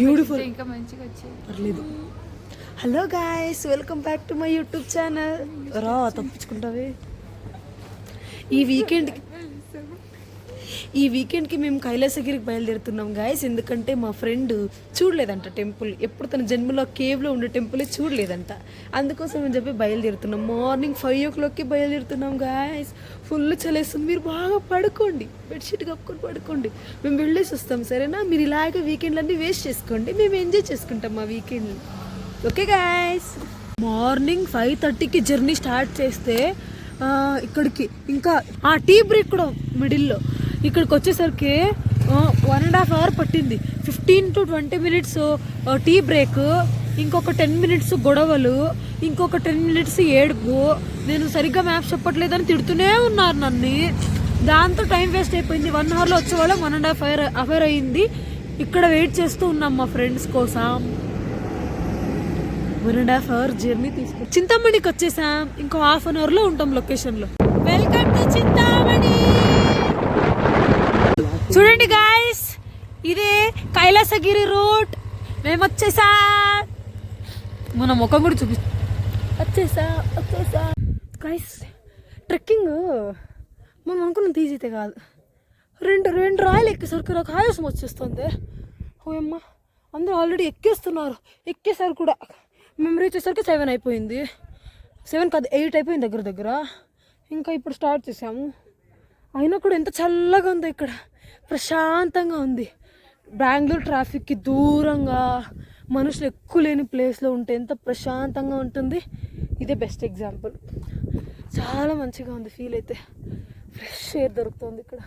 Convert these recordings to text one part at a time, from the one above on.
Beautiful, ఇంకా మంచిగా వచ్చాయి. పర్లేదు. Hello guys, welcome back to my YouTube channel. రా తప్పించుకుంటావే. ఈ వీకెండ్కి మేము కైలాసగిరికి బయలుదేరుతున్నాం గాయస్. ఎందుకంటే మా ఫ్రెండ్ చూడలేదంట టెంపుల్, ఎప్పుడు తన జన్మలో కేవ్లో ఉండే టెంపులే చూడలేదంట. అందుకోసం అని చెప్పి బయలుదేరుతున్నాం. మార్నింగ్ 5 o'clockకి బయలుదేరుతున్నాం గాయస్. ఫుల్ చలేస్తుంది. మీరు బాగా పడుకోండి, బెడ్షీట్ కప్పుకొని పడుకోండి. మేము వెళ్ళేసి వస్తాం, సరేనా? మీరు ఇలాగే వీకెండ్లన్నీ వేస్ట్ చేసుకోండి, మేము ఎంజాయ్ చేసుకుంటాం మా వీకెండ్. Okay guys. మార్నింగ్ 5:30కి జర్నీ స్టార్ట్ చేస్తే ఇక్కడికి ఇంకా టీ బ్రేక్ కూడా మిడిల్లో. ఇక్కడికి వచ్చేసరికి 1.5 hour పట్టింది. 15 to 20 minutes టీ బ్రేక్, ఇంకొక 10 minutes గొడవలు, ఇంకొక 10 minutes ఏడుపు. నేను సరిగ్గా మ్యాప్ చెప్పట్లేదని తిడుతూనే ఉన్నారు నన్ను. దాంతో టైం వేస్ట్ అయిపోయింది. 1 hourలో వచ్చేవాళ్ళం 1.5 hour అయింది. ఇక్కడ వెయిట్ చేస్తూ ఉన్నాం మా ఫ్రెండ్స్ కోసం. 1.5 hour జర్నీ తీసుకు చింతామణికి వచ్చేసాం. ఇంకో 1/2 hourలో ఉంటాం లొకేషన్లో. Welcome to Chintamani. చూడండి గాయస్, ఇదే కైలాసగిరి రూట్. మేము వచ్చేసా. మన ముఖం కూడా వచ్చేసా గాయస్. ట్రెక్కింగ్ మనం అనుకున్న తీసితే కాదు. రెండు రాయలు ఎక్కేసరికి నాకు ఆయాసం వచ్చేస్తుంది. ఓయమ్మ, అందరూ ఆల్రెడీ ఎక్కేసారు కూడా. మేము రీచ్ వచ్చేసరికి 7 అయిపోయింది. 7 కాదు, 8 అయిపోయింది దగ్గర. ఇంకా ఇప్పుడు స్టార్ట్ చేసాము. అయినా కూడా ఎంత చల్లగా ఉందో ఇక్కడ, ప్రశాంతంగా ఉంది. బెంగళూరు ట్రాఫిక్కి దూరంగా మనుషులు ఎక్కువ లేని ప్లేస్లో ఉంటే ఎంత ప్రశాంతంగా ఉంటుంది. ఇదే బెస్ట్ ఎగ్జాంపుల్. చాలా మంచిగా ఉంది ఫీల్ అయితే. ఫ్రెష్ ఎయిర్ దొరుకుతుంది ఇక్కడ.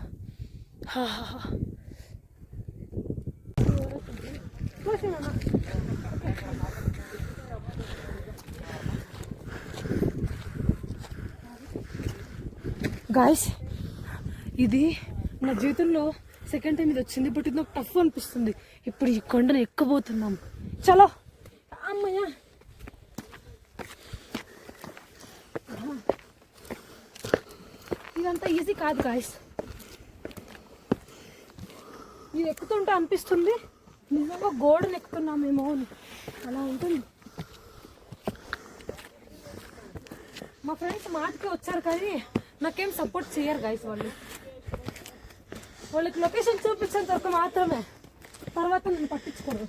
గాయస్, ఇది నా జీవితంలో సెకండ్ టైం ఇది వచ్చింది. బట్ ఇది నాకు టఫ్ అనిపిస్తుంది. ఇప్పుడు ఈ కొండను ఎక్కబోతున్నాం. చలో అమ్మయ్య. ఇదంతా ఈజీ కాదు గాయస్. ఇది ఎక్కుతుంటే అనిపిస్తుంది నిజంగా గోడను ఎక్కుతున్నామేమో అని. అలా ఉంటుంది. మా ఫ్రెండ్స్ మాటకి వచ్చారు కానీ నాకేం సపోర్ట్ చేయరు గాయస్. వాళ్ళకి లొకేషన్ చూపించేంత వరకు మాత్రమే, తర్వాత నేను పట్టించుకోరు.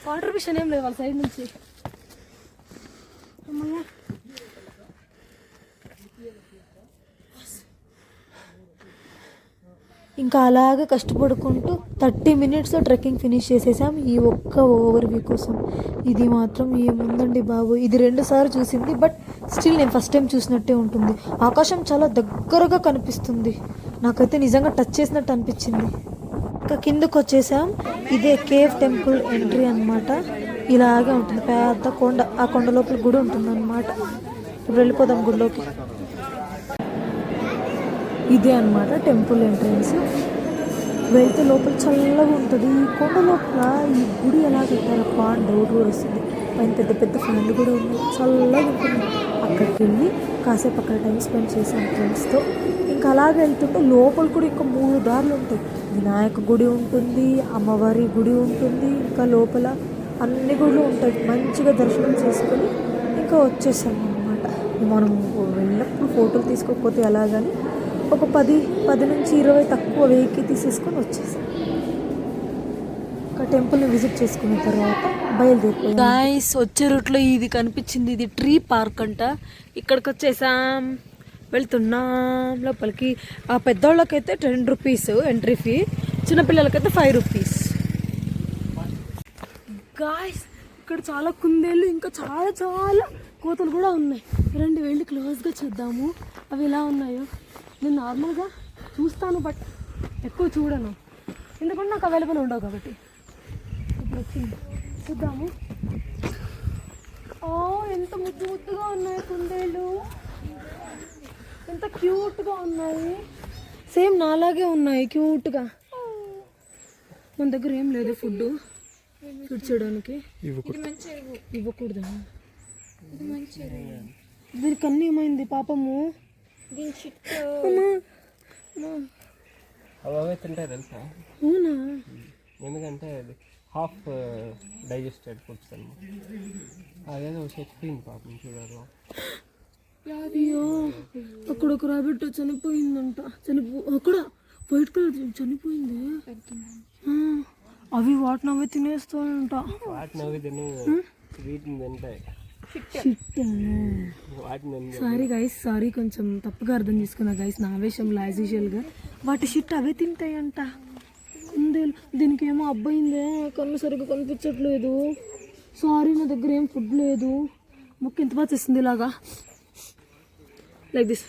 కాంట్రిబ్యూషన్ ఏం లేదు వాళ్ళ సైడ్ నుంచి. ఇంకా అలాగే కష్టపడుకుంటూ 30 minutes ట్రెక్కింగ్ ఫినిష్ చేసేసాం. ఈ ఒక్క ఓవర్వ్యూ కోసం. ఇది మాత్రం ఏముందండి బాబు, ఇది 2 సార్లు చూసింది. బట్ స్టిల్ నేను ఫస్ట్ టైం చూసినట్టే ఉంటుంది. ఆకాశం చాలా దగ్గరగా కనిపిస్తుంది. నాకైతే నిజంగా టచ్ చేసినట్టు అనిపించింది. ఇంకా కిందకు వచ్చేసాం. ఇదే కేవ్ టెంపుల్ ఎంట్రీ అనమాట. ఇలాగే ఉంటుంది, పెద్ద కొండ. ఆ కొండ లోపల గుడి ఉంటుంది అనమాట. ఇప్పుడు వెళ్ళిపోదాం గుడిలోకి. ఇదే అనమాట టెంపుల్ ఎంట్రన్స్. వెళ్తే లోపల చల్లగా ఉంటుంది. ఈ కొండ లోపల ఈ గుడి ఎలా కట్టారప్ప అని డౌట్ కూడా వస్తుంది. పైన పెద్ద పెద్ద ఫ్యాన్లు కూడా ఉన్నాయి, చల్లగా ఉంటుంది. అక్కడికి వెళ్ళి కాసేపు అక్కడ టైం స్పెండ్ చేసాం ఫ్రెండ్స్తో. ఇంకా అలాగే వెళ్తుంటే లోపల కూడా ఇంకా 3 దారులు ఉంటాయి. వినాయక గుడి ఉంటుంది, అమ్మవారి గుడి ఉంటుంది, ఇంకా లోపల అన్ని గుళ్ళు ఉంటాయి. మంచిగా దర్శనం చేసుకొని ఇంకా వచ్చేసాం అన్నమాట. మనం వెళ్ళినప్పుడు ఫోటోలు తీసుకోకపోతే ఎలాగని ఒక 10 నుంచి 20 తక్కువ వెహికల్ తీసేసుకొని వచ్చేసాం. ఒక టెంపుల్ని విజిట్ చేసుకున్న తర్వాత బయలుదేరిపోయాం. గాయ్స్, వచ్చే రూట్లో ఇది కనిపించింది. ఇది ట్రీ పార్క్ అంట. ఇక్కడికి వచ్చేసాం, వెళ్తున్నాం లోపలికి. ఆ పెద్దోళ్ళకైతే 10 rupees ఎంట్రీ ఫీ, చిన్నపిల్లలకైతే 5 rupees. గాయ్స్, ఇక్కడ చాలా కుందేళ్ళు, ఇంకా చాలా కోతలు కూడా ఉన్నాయి. రండి వెళ్ళి క్లోజ్గా చూద్దాము అవి ఎలా ఉన్నాయో. నేను నార్మల్గా చూస్తాను, బట్ ఎక్కువ చూడను, ఎందుకంటే నాకు అవైలబుల్ ఉండవు కాబట్టి. ఇప్పుడు వచ్చింది, చూద్దాము. ఎంత ముద్దుగా ఉన్నాయి కుందేళ్ళు, ఎంత క్యూట్గా ఉన్నాయి. సేమ్ నాలాగే ఉన్నాయి క్యూట్గా. మన దగ్గర ఏం లేదు ఫుడ్ చేయడానికి. ఇవ్వకూడదు. దీనికి అన్నీ ఏమైంది పాపము. దీని చిట్టు అవే తింటాయి తెలుసా? అవునా? ఎందుకంటే అది హాఫ్ డైజెస్టెడ్ ఫుడ్స్ అన్నమాట. అదేదో చచ్చిపోయింది పాపం చూడాలి. అయ్యో అక్కడ ఒక రాబిట్ చనిపోయిందంట. అక్కడ వైట్ కలర్ చనిపోయింది. అవి వాటిని అవే తినేస్తాయంట. వాటిని అవి తిని వీటిని తింటాయి. సారీ గైస్, సారీ, కొంచెం తప్పుగా అర్థం చేసుకున్నా గైస్. నా ఆవేశంలో యాజ్ యూజువల్గా వాటి షిట్ అవే తింటాయంట. దీనికి ఏమో అబ్బాయిందే, కన్ను సరిగ్గా కనిపించట్లేదు. సారీ, నా దగ్గర ఏం ఫుడ్ లేదు. ముక్కు ఎంత బాగా చేస్తుంది ఇలాగా, లైక్ దిస్.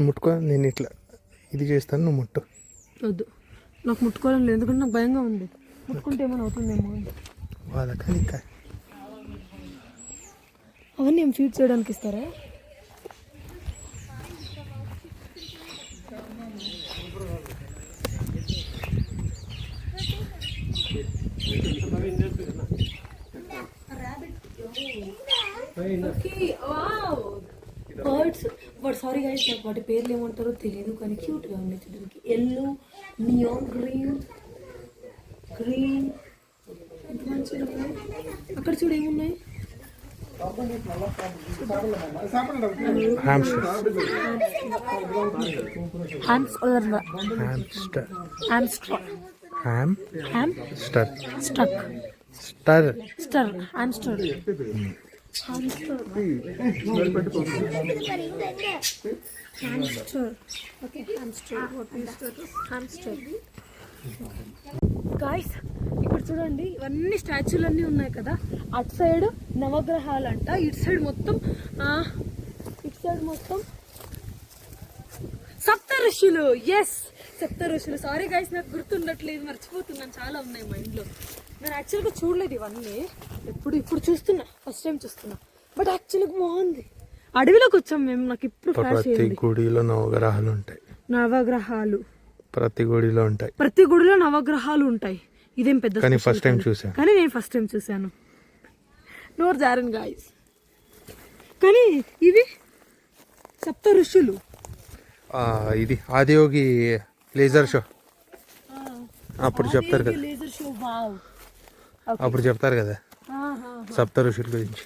ముట్టుకో, నేను ఇట్లా ఇది చేస్తాను, నువ్వు ముట్టు. వద్దు, నాకు ముట్టుకోవడం లేదు, ఎందుకంటే నాకు భయంగా ఉంది. ముట్టుకుంటే ఏమైనా అవుతుందేమో అని. వాళ్ళకి అవన్నీ ఏం ఫీడ్ చేయడానికి ఇస్తారా? బర్డ్స్, బట్ సారీ గైస్, నాకు వాటి పేర్లు ఏమంటారో తెలియదు, కానీ క్యూట్గా ఉన్నాయి చూడడానికి. ఎల్లో, నియాన్ గ్రీన్, గ్రీన్, ఎంత మంచిగా ఉన్నాయి. అక్కడ చూడు ఏమున్నాయి. గాయ్స్, ఇక్కడ చూడండి, ఇవన్నీ స్టాచ్యూలు అన్నీ ఉన్నాయి కదా. అటు సైడ్ నవగ్రహాలు అంట, ఇటు సైడ్ మొత్తం సప్త ఋషులు. ఎస్, సప్త ఋషులు. సారీ గైస్, నాకు గుర్తుండట్లేదు, మర్చిపోతున్నాను. చాలా ఉన్నాయి మైండ్లో. నేను యాక్చువల్గా చూడలేదు ఇవన్నీ, ఇప్పుడు చూస్తున్నా, ఫస్ట్ టైం చూస్తున్నా. బట్ యాక్చువల్గా బాగుంది. అడవిలోకి వచ్చాం మేము. నాకు ఇప్పుడు ప్రతి గుడిలో నవగ్రహాలు ఉంటాయి. నవగ్రహాలు ప్రతి గుడిలో ఉంటాయి. ప్రతి గుడిలో నవగ్రహాలు ఉంటాయి. ఇదేం పెద్ద, కానీ ఫస్ట్ టైం చూసాను. కానీ నేను ఫస్ట్ టైం చూసాను. నోరు జారన్ గాయ్స్. కానీ ఇవి సప్త ఋషులు. ఇది ఆదియోగి లేజర్ షో అప్పుడు చెప్తారు కదా, లేజర్ షో. వావ్, అప్పుడు చెప్తారు కదా సప్త ఋషుల గురించి.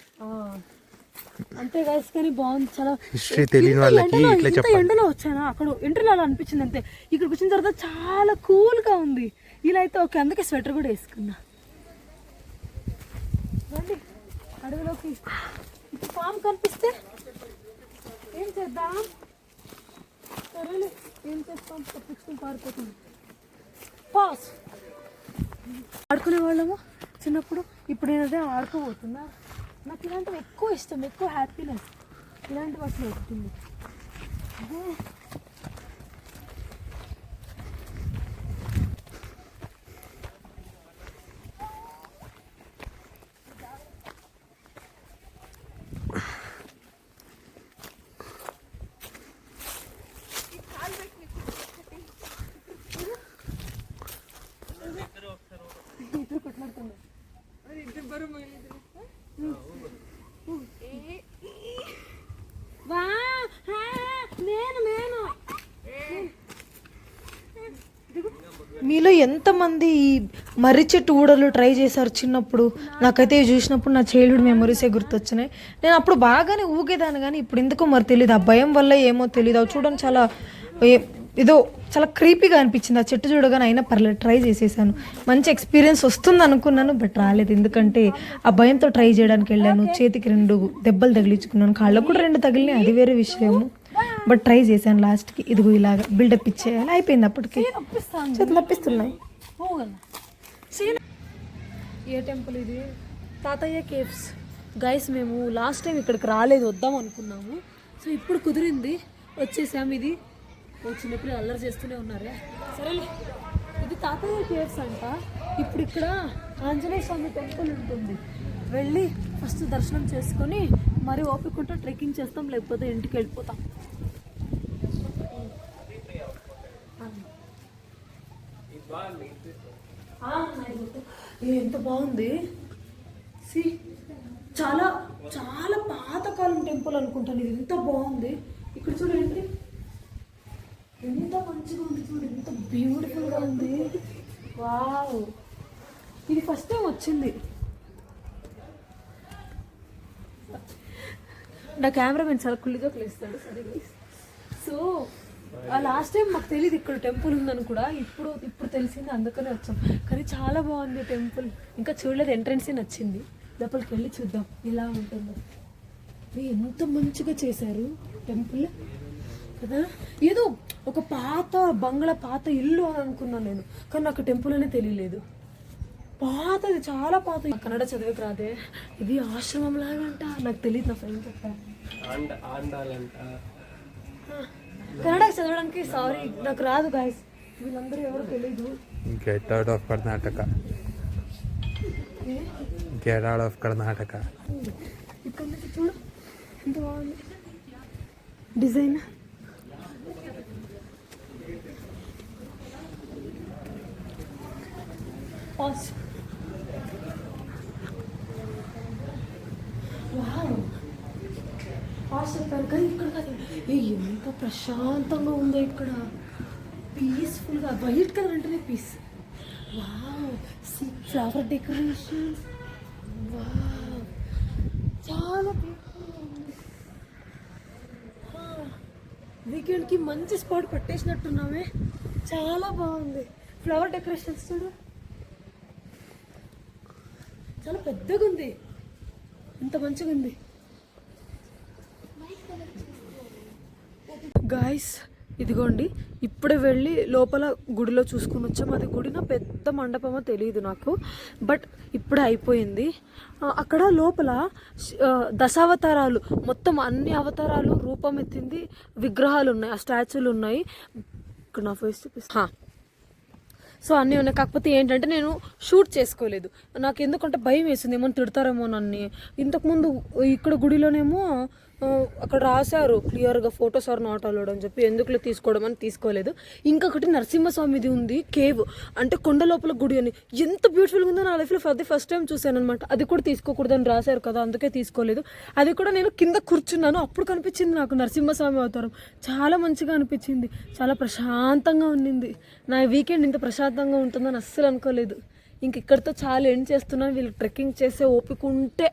అంతే గైస్, కానీ బాగుంది. చాలా హిస్టరీ తెలియని వాళ్ళకి ఇట్లా చెప్పాలి. ఎండలో వచ్చానా, అక్కడ ఎండలో అలా అనిపించింది అంతే. ఇక్కడికి వచ్చిన తర్వాత చాలా కూల్ గా ఉంది. ఇలా అయితే ఓకే, అందుకే స్వెటర్ కూడా వేసుకున్నా. రండి అడవిలోకి. ఇప్పుడు పాము కనిపిస్తే ఏం చేద్దాం? సరేలే, ఏం చేస్తాం, తప్పించుకుని పారిపోతుంది. పాస్. ఆడుకునే వాళ్ళము చిన్నప్పుడు, ఇప్పుడు నేనదే ఆడుకోబోతున్నా. నాకు ఇలాంటివి ఎక్కువ ఇష్టం, ఎక్కువ హ్యాపీనెస్ ఇలాంటి వాటిలో వస్తుంది. ఇద్దరు కొట్లాడుతున్నారు. మీలో ఎంతమంది ఈ మర్రి చెట్టు ఊడలు ట్రై చేశారు చిన్నప్పుడు? నాకైతే ఇవి చూసినప్పుడు నా చైల్డ్హుడ్ మెమరీసే గుర్తొచ్చినాయి. నేను అప్పుడు బాగానే ఊగేదాన్ని, కానీ ఇప్పుడు ఎందుకో మరి తెలియదు, ఆ భయం వల్ల ఏమో తెలియదు. అవి చూడడం చాలా ఏదో చాలా క్రీపీగా అనిపించింది. ఆ చెట్టు చూడగానే అయినా పర్లేదు, ట్రై చేసేసాను. మంచి ఎక్స్పీరియన్స్ వస్తుంది అనుకున్నాను, బట్ రాలేదు. ఎందుకంటే ఆ భయంతో ట్రై చేయడానికి వెళ్ళాను. చేతికి 2 దెబ్బలు తగిలించుకున్నాను, కాళ్ళకు కూడా 2 తగిలినాయి, అది వేరే విషయము. బట్ ట్రై చేశాను లాస్ట్కి. ఇదిగో ఇలాగా బిల్డప్ ఇచ్చేయాలి, అయిపోయింది. అప్పటికి చేతులు నప్పిస్తున్నాయి. ఏ టెంపుల్ ఇది? తాతయ్య కేవ్స్. గైస్, మేము లాస్ట్ టైం ఇక్కడికి రాలేదు, వద్దాం అనుకున్నాము. సో ఇప్పుడు కుదిరింది, వచ్చేసాము. ఇది చిన్నపిల్లలు అల్లరి చేస్తూనే ఉన్నారే. సరేలే, ఇది తాతయ్య కేవ్స్ అంట. ఇప్పుడు ఇక్కడ ఆంజనేయ స్వామి టెంపుల్ ఉంటుంది. వెళ్ళి ఫస్ట్ దర్శనం చేసుకొని మరి ఓపికంటే ట్రెక్కింగ్ చేస్తాం, లేకపోతే ఇంటికి వెళ్ళిపోతాం. ఇది ఎంత బాగుంది. చాలా చాలా పాతకాలం టెంపుల్ అనుకుంటాను. ఇది ఎంత బాగుంది. ఇక్కడ చూడండి ఎంత మంచిగా ఉంది, చూడండి ఎంత బ్యూటిఫుల్గా ఉంది. వావ్, ఇది ఫస్ట్ టైం వచ్చింది. నా కెమెరామెన్ చాలా కుళ్ళిగా పిలుస్తాడు. సరే సో లాస్ట్ టైం మాకు తెలియదు ఇక్కడ టెంపుల్ ఉందని కూడా, ఇప్పుడు తెలిసింది, అందుకనే వచ్చాం. కానీ చాలా బాగుంది టెంపుల్. ఇంకా చూడలేదు, ఎంట్రన్సే నచ్చింది. లోపలికి వెళ్ళి చూద్దాం ఎలా ఉంటుందో. ఎంత మంచిగా చేశారు టెంపుల్ కదా. ఏదో ఒక పాత బంగ్లా, పాత ఇల్లు అని అనుకున్నాను నేను, కానీ నాకు టెంపుల్ అనే తెలియలేదు. పాతది, చాలా పాత. కన్నడ చదివేకి రాదే. ఇది ఆశ్రమం లాగంట, నాకు తెలియదు, నా ఫ్రెండ్ చెప్పాను. కన్నడ చదవడానికి సారీ నాకు రాదు గాయస్. వీళ్ళందరూ ఎవరు తెలీదు. Get out of Karnataka, get out of Karnataka. ఇక్కడ నుంచి చూడు ఎంత బాగుంది డిజైన్. చెప్పాను కానీ ఇక్కడ కాదు. ఎంత ప్రశాంతంగా ఉందో ఇక్కడ, పీస్ఫుల్గా. వైట్ కలర్ అంటేనే peace. Wow, flower decorations. Wow, చాలా బ్యూటిఫుల్గా ఉంది. వీకెండ్కి మంచి స్పాట్ పట్టేసినట్టున్నామే. చాలా బాగుంది. ఫ్లవర్ డెకరేషన్స్ చూడు, చాలా పెద్దగా ఉంది, ఎంత మంచిగా ఉంది. గాయస్ ఇదిగోండి, ఇప్పుడే వెళ్ళి లోపల గుడిలో చూసుకుని వచ్చాము. అది గుడిన పెద్ద మండపమో తెలియదు నాకు, బట్ ఇప్పుడే అయిపోయింది. అక్కడ లోపల దశావతారాలు, మొత్తం అన్ని అవతారాలు రూపం ఎత్తింది విగ్రహాలు ఉన్నాయి, ఆ స్టాచ్యూలు ఉన్నాయి. ఇక్కడ నా ఫేస్ చూపిస్తా. సో అన్నీ ఉన్నాయి. కాకపోతే ఏంటంటే నేను షూట్ చేసుకోలేదు, నాకు ఎందుకంటే భయం వేసింది, ఏమో తిడతారేమో నన్ను. ఇంతకుముందు ఇక్కడ గుడిలోనేమో అక్కడ రాశారు క్లియర్గా ఫొటోస్ ఆర్ నాట్ అలౌడ్ అని చెప్పి, ఎందుకులో తీసుకోవడం అని తీసుకోలేదు. ఇంకొకటి నరసింహస్వామిది ఉంది కేవ్, అంటే కొండ లోపల గుడి అని. ఎంత బ్యూటిఫుల్గా ఉందో నా లైఫ్లో ఫస్ట్ టైం చూశాను అనమాట. అది కూడా తీసుకోకూడదని రాశారు కదా, అందుకే తీసుకోలేదు. అది కూడా నేను కింద కూర్చున్నాను, అప్పుడు కనిపించింది నాకు నరసింహస్వామి అవతారం. చాలా మంచిగా అనిపించింది, చాలా ప్రశాంతంగా ఉండింది. నా వీకెండ్ ఇంత ప్రశాంతంగా ఉంటుందని అస్సలు అనుకోలేదు. ఇంక ఇక్కడితో చాలా ఎండ్ చేస్తున్నాను. వీళ్ళు ట్రెక్కింగ్ చేసే ఓపిక ఉంటే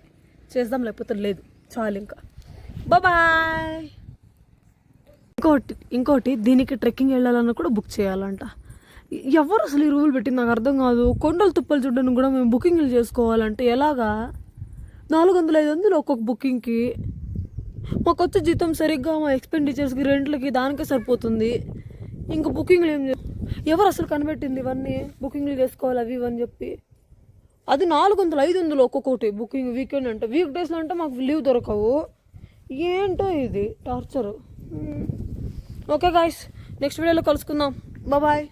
చేద్దాం, లేకపోతే లేదు. చాలు ఇంకా, బాయ్. ఇంకోటి దీనికి ట్రెక్కింగ్ వెళ్ళాలన్నా కూడా బుక్ చేయాలంట. ఎవరు అసలు ఈ రూల్ పెట్టింది నాకు అర్థం కాదు. కొండలు తుప్పలు చూడడానికి కూడా మేము బుకింగ్లు చేసుకోవాలంటే ఎలాగా? 400-500 ఒక్కొక్క బుకింగ్కి. మాకు వచ్చే జీతం సరిగ్గా మా ఎక్స్పెండిచర్స్కి, రెంట్లకి, దానికే సరిపోతుంది. ఇంకా బుకింగ్లు ఎవరు అసలు కనిపెట్టింది ఇవన్నీ? బుకింగ్లు చేసుకోవాలి అవి ఇవని చెప్పి. అది 400-500 ఒక్కొక్కటి బుకింగ్. వీకెండ్ అంటే, వీక్ డేస్లో అంటే మాకు లీవ్ దొరకవు. ఏంటో ఇది టార్చరు. ఓకే గాయ్స్, నెక్స్ట్ వీడియోలో కలుసుకుందాం. బాయ్.